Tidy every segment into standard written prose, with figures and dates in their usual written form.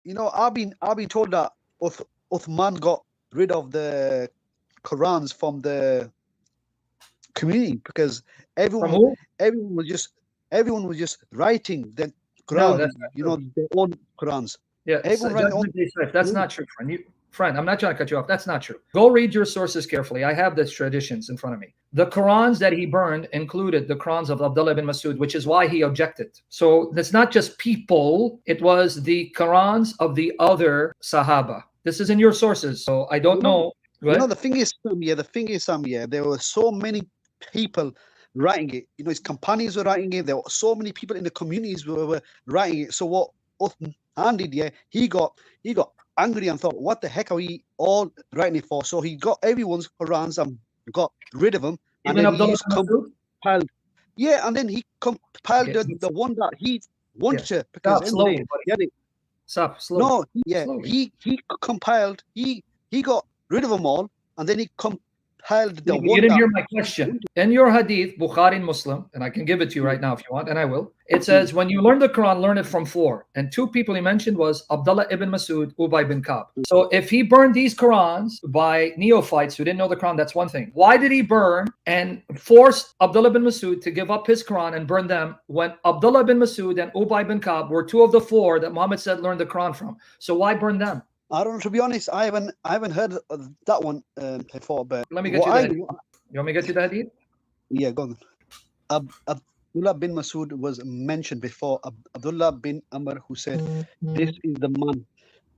I've been told that Uthman got rid of the Qurans from the community because From who? everyone was just writing the No, Quran, that's not true. their own Qurans. Yeah, Everyone writing Judgment Day Swift. That's own. not true, friend. Friend, I'm not trying to cut you off. That's not true. Go read your sources carefully. I have the traditions in front of me. The Qurans that he burned included the Qurans of Abdullah ibn Masud, which is why he objected. So it's not just people. It was the Qurans of the other Sahaba. This is in your sources. So I don't know. The thing is, there were so many people writing it. His companions were writing it. There were so many people in the communities were writing it. So what Uthman did, he got angry and thought, what the heck are we all writing it for? So he got everyone's Qurans and got rid of them. And Even then Abdullah he ibn Masud? compiled. Yeah, and then he compiled Okay. the one that he wanted to. Stop Because slowly, anyway, buddy. Stop slowly. No, Slowly. he compiled. He got rid of them all, and then he compiled the one. You didn't hear my question. In your hadith, Bukhari and Muslim, and I can give it to you right now if you want, and I will. It says, when you learn the Quran, learn it from four. And two people he mentioned was Abdullah ibn Masud, Ubay bin Ka'b. So if he burned these Qurans by neophytes who didn't know the Quran, that's one thing. Why did he burn and force Abdullah bin Masud to give up his Quran and burn them when Abdullah bin Masud and Ubay bin Ka'b were two of the four that Muhammad said learned the Quran from? So why burn them? I don't know. To be honest, I haven't heard of that one before. But let me get you the hadith. You want me to get you the hadith? Yeah, go on. Abdullah bin Masud was mentioned before. Abdullah bin Amr, who said, "This is the man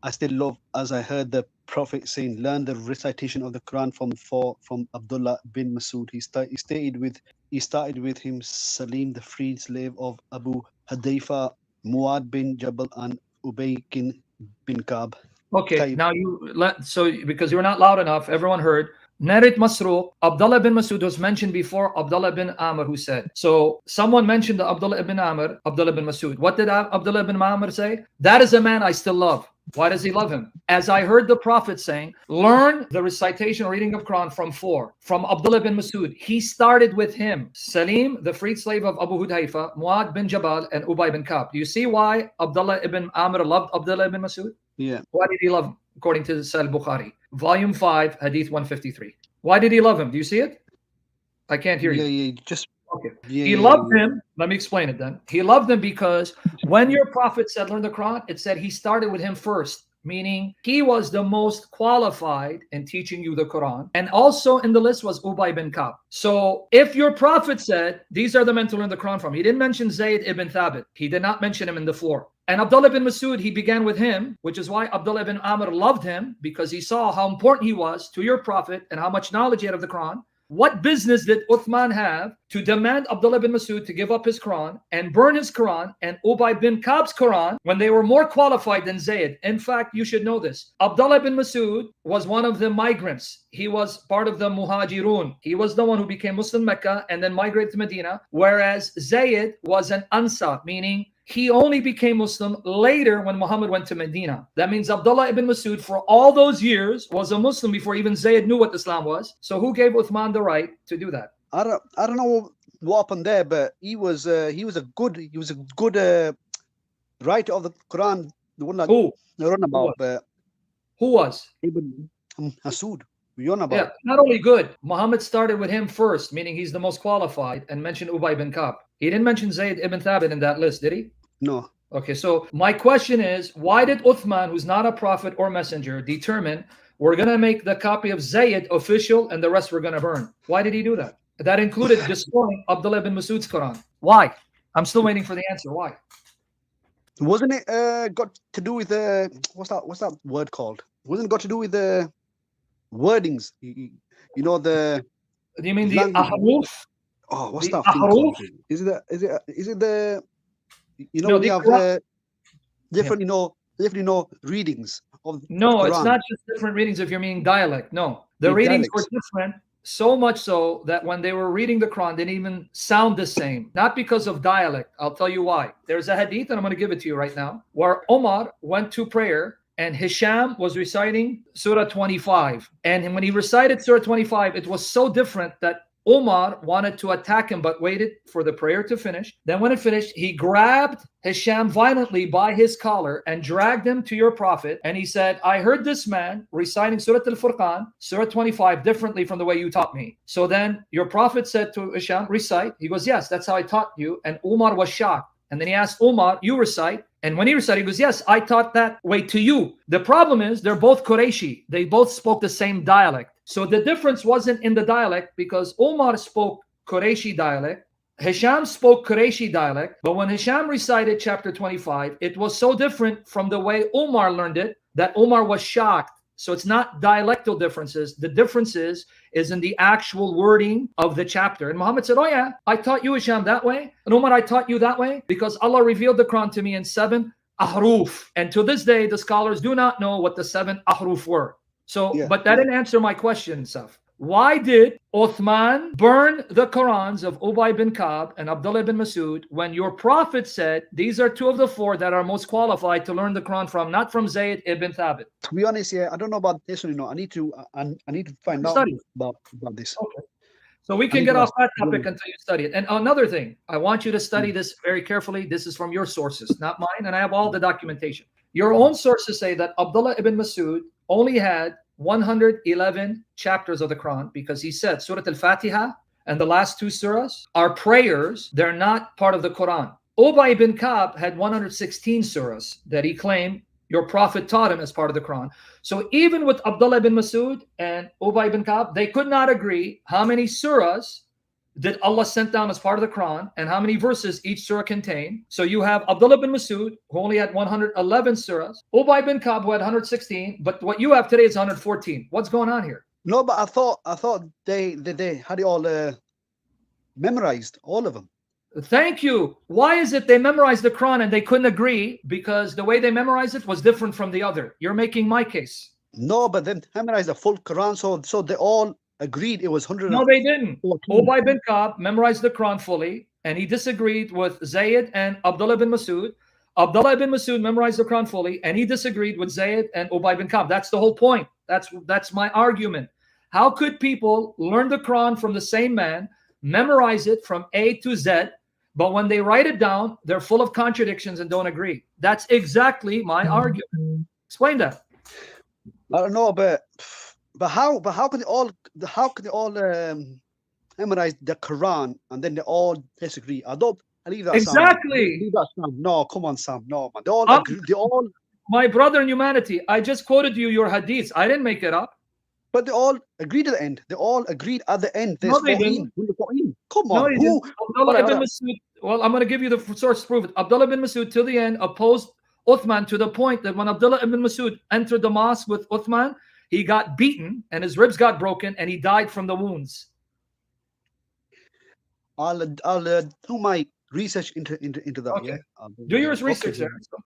I still love, as I heard the Prophet saying, learn the recitation of the Quran from Abdullah bin Masud. He started with him Salim, the freed slave of Abu Hadayfa, Muad bin Jabal, and Ubay bin Ka'b." Okay, now because you're not loud enough, everyone heard. Narit Masruq, Abdullah bin Masud was mentioned before Abdullah bin Amr, who said. So someone mentioned the Abdullah ibn Amr, Abdullah bin Masud. What did Abdullah ibn Amr say? That is a man I still love. Why does he love him? As I heard the Prophet saying, learn the recitation or reading of Quran from four. From Abdullah bin Masud. He started with him. Salim, the freed slave of Abu Hudayfa, Muad bin Jabal, and Ubay bin Ka'b. Do you see why Abdullah ibn Amr loved Abdullah ibn Masud? Yeah. Why did he love him? According to Sahih Bukhari, Volume 5, Hadith 153. Why did he love him? Do you see it? I can't hear you. Yeah, just... Okay. He loved him. Let me explain it then. He loved him because when your Prophet said learn the Quran, it said he started with him first, meaning he was the most qualified in teaching you the Quran. And also in the list was Ubay bin Ka'b. So if your Prophet said, these are the men to learn the Quran from, he didn't mention Zayd ibn Thabit. He did not mention him in the four. And Abdullah bin Masud, he began with him, which is why Abdullah bin Amr loved him, because he saw how important he was to your Prophet and how much knowledge he had of the Quran. What business did Uthman have to demand Abdullah bin Masud to give up his Quran and burn his Quran and Ubay bin Ka'b's Quran when they were more qualified than Zayd? In fact, you should know this. Abdullah bin Masud was one of the migrants. He was part of the Muhajirun. He was the one who became Muslim Mecca and then migrated to Medina, whereas Zayd was an Ansar, meaning he only became Muslim later when Muhammad went to Medina. That means Abdullah ibn Masud for all those years was a Muslim before even Zayd knew what Islam was. So who gave Uthman the right to do that? I don't know what happened there, but he was a good writer of the Quran. The one that who? Run about, but who was? Ibn Masud. About. Yeah, not only good. Muhammad started with him first, meaning he's the most qualified, and mentioned Ubay bin Ka'b. He didn't mention Zayd ibn Thabit in that list, did he? No. Okay, so my question is, why did Uthman, who's not a prophet or messenger, determine we're going to make the copy of Zayd official and the rest we're going to burn? Why did he do that? That included destroying Abdullah ibn Masud's Quran. Why? I'm still waiting for the answer. Why? Wasn't it got to do with what's that word called? Wasn't it got to do with the wordings? You know the. Do you mean the ahruf? Oh, what's that thing called? Is it the? You know, no, we have different readings of. No, Quran. It's not just different readings if you're meaning dialect. No, the readings were different. So much so that when they were reading the Quran, they didn't even sound the same. Not because of dialect. I'll tell you why. There's a hadith, and I'm going to give it to you right now, where Omar went to prayer and Hisham was reciting Surah 25. And when he recited Surah 25, it was so different that Umar wanted to attack him, but waited for the prayer to finish. Then when it finished, he grabbed Hisham violently by his collar and dragged him to your prophet. And he said, I heard this man reciting Surah Al-Furqan, Surah 25, differently from the way you taught me. So then your prophet said to Hisham, recite. He goes, yes, that's how I taught you. And Umar was shocked. And then he asked Umar, you recite. And when he recited, he goes, yes, I taught that way to you. The problem is they're both Qurayshi. They both spoke the same dialect. So the difference wasn't in the dialect, because Umar spoke Qurayshi dialect, Hisham spoke Qurayshi dialect, but when Hisham recited chapter 25, it was so different from the way Umar learned it that Umar was shocked. So it's not dialectal differences. The differences is in the actual wording of the chapter. And Muhammad said, oh yeah, I taught you, Hisham, that way. And Umar, I taught you that way because Allah revealed the Quran to me in 7 ahruf. And to this day, the scholars do not know what the 7 ahruf were. So, yeah. But that didn't answer my question, Saf. Why did Uthman burn the Qurans of Ubay bin Ka'b and Abdullah bin Masud when your prophet said these are 2 of the 4 that are most qualified to learn the Quran from, not from Zayd ibn Thabit? To be honest, yeah, I don't know about this one. I need to find out about this. Okay. So we can get off that topic until you study it. And another thing, I want you to study this very carefully. This is from your sources, not mine, and I have all the documentation. Your own sources say that Abdullah ibn Masud only had 111 chapters of the Quran, because he said Surah Al-Fatiha and the last 2 surahs are prayers. They're not part of the Quran. Ubay bin Ka'b had 116 surahs that he claimed your prophet taught him as part of the Quran. So even with Abdullah bin Masud and Ubay bin Ka'b, they could not agree how many surahs did Allah sent down as part of the Quran and how many verses each surah contained. So you have Abdullah bin Masud, who only had 111 surahs, Ubay bin Ka'b, who had 116, but what you have today is 114. What's going on here? No, but I thought they had it all memorized, all of them. Thank you. Why is it they memorized the Quran and they couldn't agree? Because the way they memorized it was different from the other. You're making my case. No, but they memorized the full Quran, so they all agreed it was 100. No, they didn't. Ubay bin Ka'b memorized the Quran fully, and he disagreed with Zayd and Abdullah bin Masud. Abdullah bin Masud memorized the Quran fully, and he disagreed with Zayd and Ubay bin Ka'b. That's the whole point. That's my argument. How could people learn the Quran from the same man, memorize it from A to Z, but when they write it down, they're full of contradictions and don't agree? That's exactly my argument. Explain that. I don't know, but how can they all memorize the Quran and then they all disagree? I leave that. Exactly. Leave that, Sam. No, come on, Sam. No, man. They all agree. They all. My brother in humanity, I just quoted you your hadiths. I didn't make it up. But they all agreed at the end. They all agreed at the end. No, they didn't. Come on. No, Abdullah ibn Masud. Well, I'm going to give you the source to prove it. Abdullah ibn Masud till the end opposed Uthman to the point that when Abdullah ibn Masud entered the mosque with Uthman, he got beaten and his ribs got broken and he died from the wounds. I'll do my research into that. Okay. Yeah. Do your research there.